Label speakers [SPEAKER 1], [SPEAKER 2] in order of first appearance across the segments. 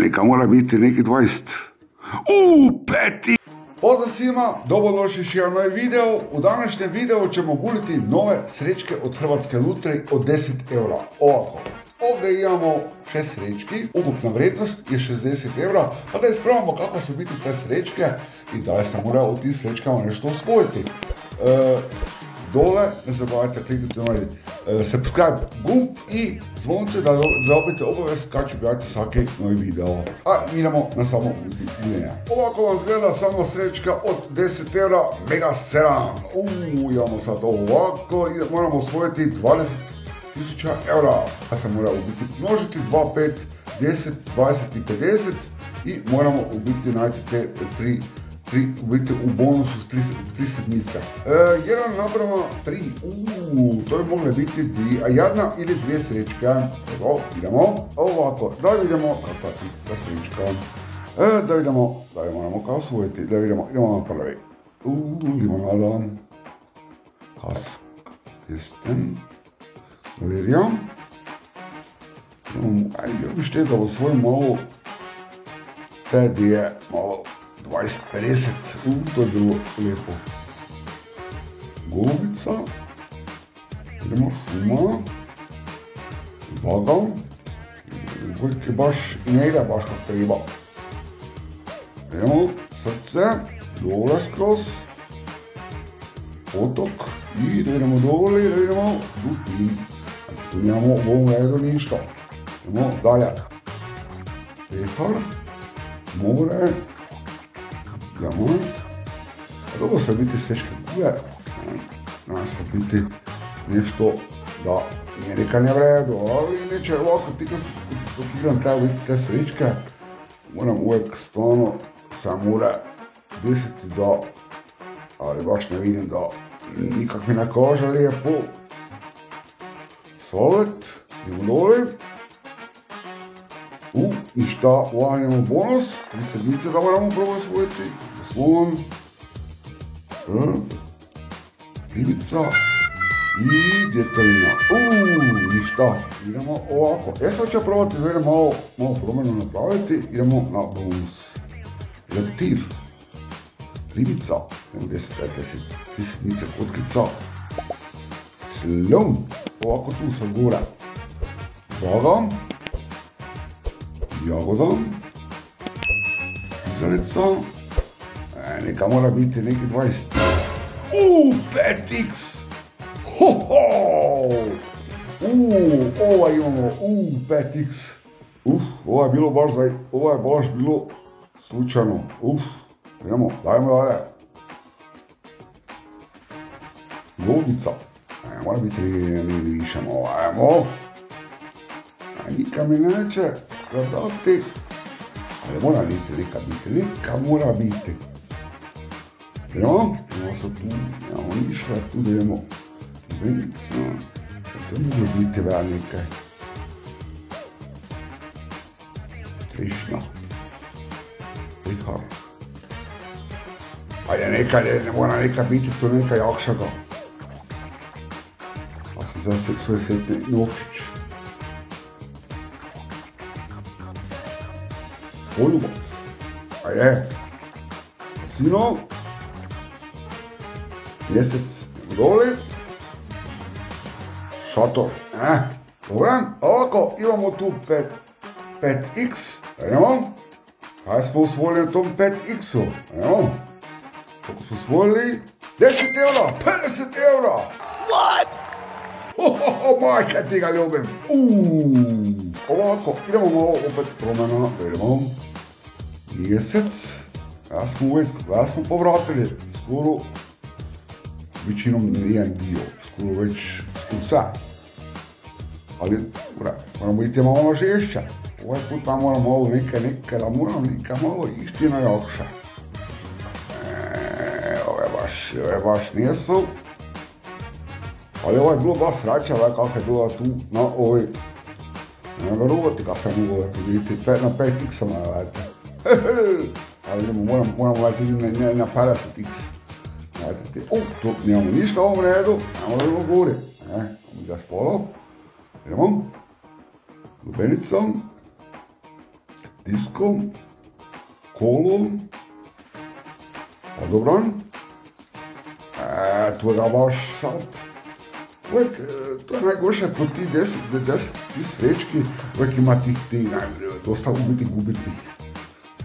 [SPEAKER 1] Neka mora biti neki 20. Peti! Pozdrav svima, dobrodošli još jedan novi video. U današnjem videu ćemo guliti nove srećke od Hrvatske lutrije od 10 eura. Ovako, ovdje imamo 6 srećki, ukupna vrijednost je 60 eura, pa da ispravimo kako su biti te srećke i da li se mora u tim srećkama nešto osvojiti. Dole ne zaboravite kliknuti na subscribe gumb i zvonce da dobijete obavijest kad ću gledati svaki novi video. A idemo na samo guljenje. Ovako vam izgleda samo srećka od 10 eura Mega 7. Imamo sad ovako i moramo osvojiti 20.000 eura. Pa se mora ubiti množiti 2, 5, 10, 20 i 50 i moramo ubiti naći te 3 ubiti u bonusu s 3 sedmice. 1:3, to bi mogle biti jedna ili dvije srećke. Evo, idemo. Ovako, da vidimo kakva je ta srećka. Da vidimo, da je moramo kao osvojiti. Da vidimo, idemo na prvi. Limonada. Kask. Jesten. Valerijan. Ajde, vi šte da osvojimo ovo. Te dvije, malo 20-50, to je bilo lijepo. Golubica, idemo šuma, vaga, ugljke baš ne ide baš kako treba. Idemo srce, dole skroz, otok i da idemo dole i da idemo Dutin. Znači tu nemamo u ovom redu ništa. Idemo dalje. Pehar, more, diamant. Dobro se biti srećke gule. Nas će biti nešto da nije neka ne vredu, ali neće ovako ti kad igram treba biti te srećke. Moram uvijek stvarno sam mora desiti da, ali baš ne vidim da nikak mi ne kaže lijepo. Solet, idemo dole. Ništa, ovdje imamo bonus, 3 sedmice da moramo probati osvojiti. Slon, ribica i djetelina. Ništa, idemo ovako. Sad ću probati da idemo malo promjenu napraviti, idemo na bonus. Leptir, ribica, 10 sedmice kotkica. Slon, ovako tu sa gora. Vaga. Jagoda, izalica, neka mora biti neki 20. 5x! Ova imamo, 5x. Ovo je baš bilo slučajno. Idemo, dajmo dalje. Golubica, mora biti više, ajmo. Nikad mi neće dati, ali mora mora biti. Idemo sad tu, nemamo ništa, tu da idemo venica, to mogu biti velike. Trišna, pihar. Ajde ne mora neka biti, to neka jakšaga. Pa se zase svoj setni novčić. Poljubac, ajde, Sino, mjesec, dole, šator, dobro, ovako imamo tu 5x, idemo, kaj smo usvojili na tom 5x-u, idemo, koliko smo usvojili, 10 eura, 50 eura, what? Majka ti ga ljubim, ovako, idemo malo opet promjena, idemo, mjesec, ja smo povratili, skoro, većinom nijedan dio, skoro već, sad, ali, moramo biti malo žešća, ovaj put nam moramo ovo nekada moramo neka malo istina jakša. Ove baš nijesu, ali ovo je bilo baš sraća, kako je bilo tu na ovoj, ne verovati kad sam mogu vidjeti, na 5x-ama gledajte. Ali moramo gledati na 50x. Tu nemamo ništa u ovom redu, nemamo da idemo gore. Mi ga spolo, idemo, lubenicom, Disko, kolo, odobran. To ga baš sad. Uvijek, to je najgorše po ti 10 srećki, uvijek ima tih dosta ubitih.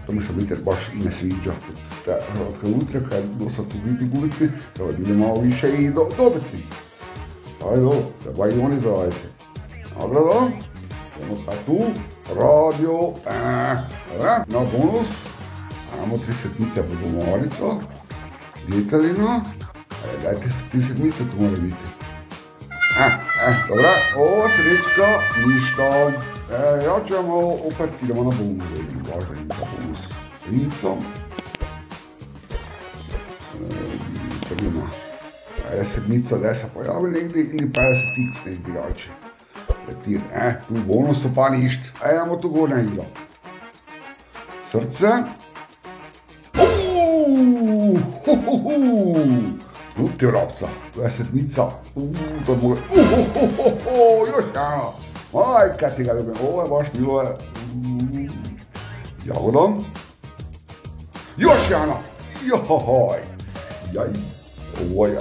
[SPEAKER 1] To mi se biti baš i ne sviđa kod te Hrvatske lutrije, kad je dosta ubitih, treba bi malo više i dobiti. Ajde, treba i oni zaraditi. Nagrada, pomotka tu, radio, na bonus, imamo 3 setnice budomorica, djetelina, dajte 3 setnice, tu mora biti. Dobra, ova srećka, ništa. Ja ćemo opet, idemo na bonus, važno ima bonus licom. Prima, 50 setnica, da se pojavi negdje, ili 50x negdje jače. Letir, tu bonusu pa ništa. Ajmo tu gore igra. Srce. Luti vrapca, to je setnica. To je mogle. Još jedna. Majka ti ga ljubim, ovo je baš bilo je. Jagoda. Još jedna. Johoj. Jaj. Ovo je,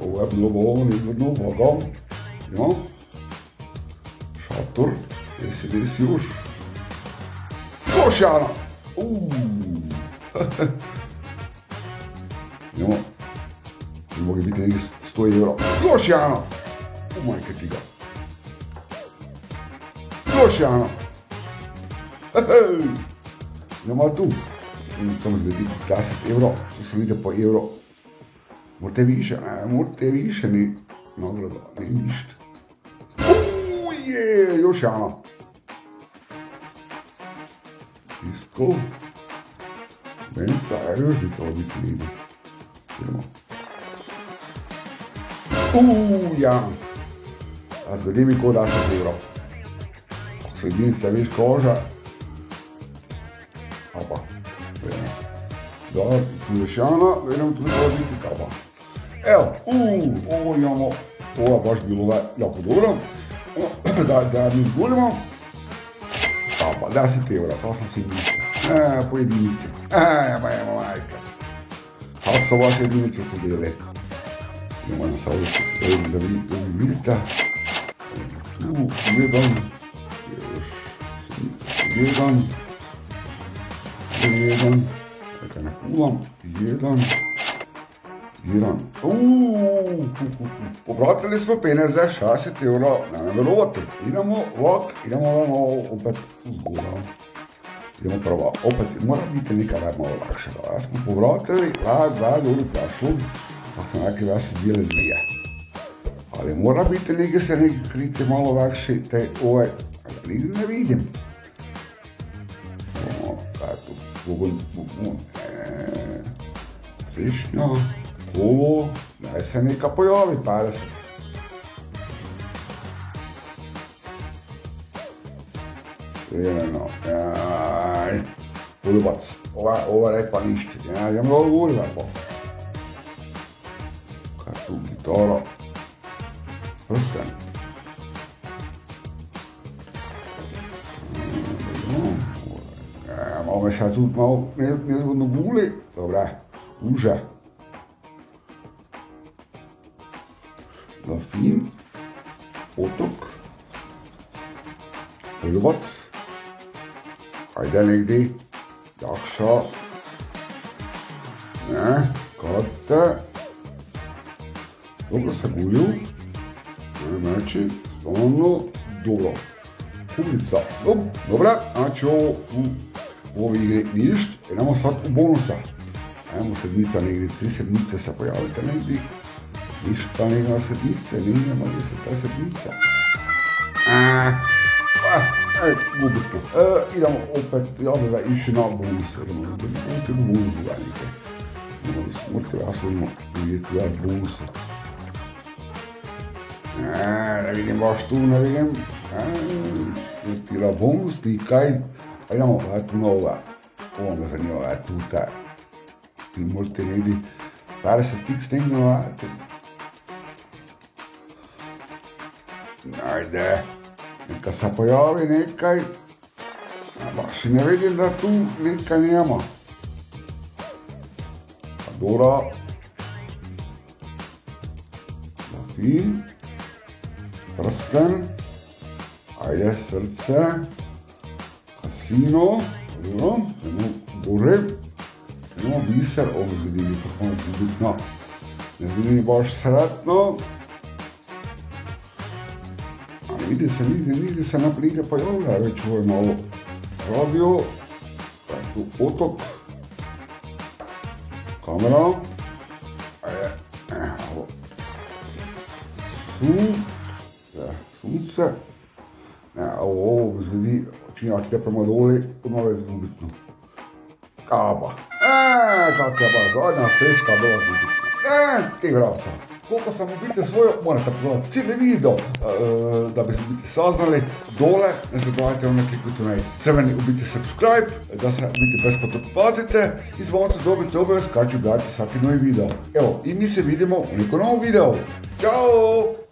[SPEAKER 1] ovo je bilo volovno izvodno, bogom. Ja. Šator. Desi još. Još jedna. Idemo. Mogu biti nekih 100 eura. Još jedna. Majke ti ga. Još jedna. Idemo tu. Tamo se biti 10 euro. To se vidi po euro. Morate više, ni nagrada, ni ništa. Još jedna. Disko. Benica, još bi trebalo biti negdje. Idemo. Ja. A zgodi mi ko 10 euro. Ako se jedinica veš koža. Opa. Da, tu je šana, vedem tu treba biti kapa. Evo, ovo imamo, ovo je baš bilo jako dobro. Da mi izgulimo. Kapa, 10 eura, to sam si mislio. Po jedinici. Majka. Kako se vaše jedinice tu dele? Idemo na savjetu, da vidite. Tu, jedan. Još, sedmica, jedan. Neka ne kulam, jedan. Povratili smo peneze, 60 eura, ne verovate. Idemo ovak, idemo opet uzgora. Idemo prva, opet mora biti nekaj malo lakšega. Ja smo povratili, dva dobro prošlo, tako sam nekaj vas bile zvije. Ali mora biti nekaj se nekaj kriti malo lakši, te ove, ne vidim. Kaj je tu, višnja, kolo, daj se neka pojavi, 50. Jedno, poljubac, ova repa ništa, ja mnogo govorim lepo. Kaj je tu, gitara, prsten. Malo me sad tu malo nezgodno guli, dobre, uže. Delfin, otok, poljubac. Ajde negdje, jakša, ne, karte, dobro se gulju, znači, stvarno, dobro, kuglica, dobra, znači ovo u ovoj igri ništa, idemo sad u bonusa, ajmo sedmica negdje, 3 sedmice se pojavite negdje, ništa negdje na sedmice, nema gdje se ta sedmica. Gubite. Idemo opet, ja bi ga išli na bonuse, idemo u bonusu gledajte. Morate ja svojimo vidjeti ja bonusu. Ne vidim baš tu, ne vidim. Tira bonus, nikaj. Idemo gledati na ova. Ovo me zanima, tu ta. Ti morate negdje 50x negdje gledati. Ajde. Neka se pojavi nekaj, baš i ne vidim da tu nekaj nema. Pandora. Zafin. Prsten. Ajde, srce. Kasino. Dobro, idemo gore. Idemo biser, ovo zgodi mikrofon, zgoditno. Ne zgodi baš sretno. Nigde se ne pride pa javlja, već ovo je malo radio, tu otok, kamera, sunce, ovo zgledi, činjaki te prema doli, odmah je zgubitno. Kaba, kak je pa zadnja srečka bila zgubitna, ti gravca. Koliko sam u biti svojo, morate pogledati cijeli video da bi u biti saznali dole, ne zaboravite ono kliknuti onaj crveni u biti subscribe, da se u biti besplatno platite i zvonce dobite obavijest kad ću gledati svaki novi video. Evo, i mi se vidimo u nekom novom videu. Ćao!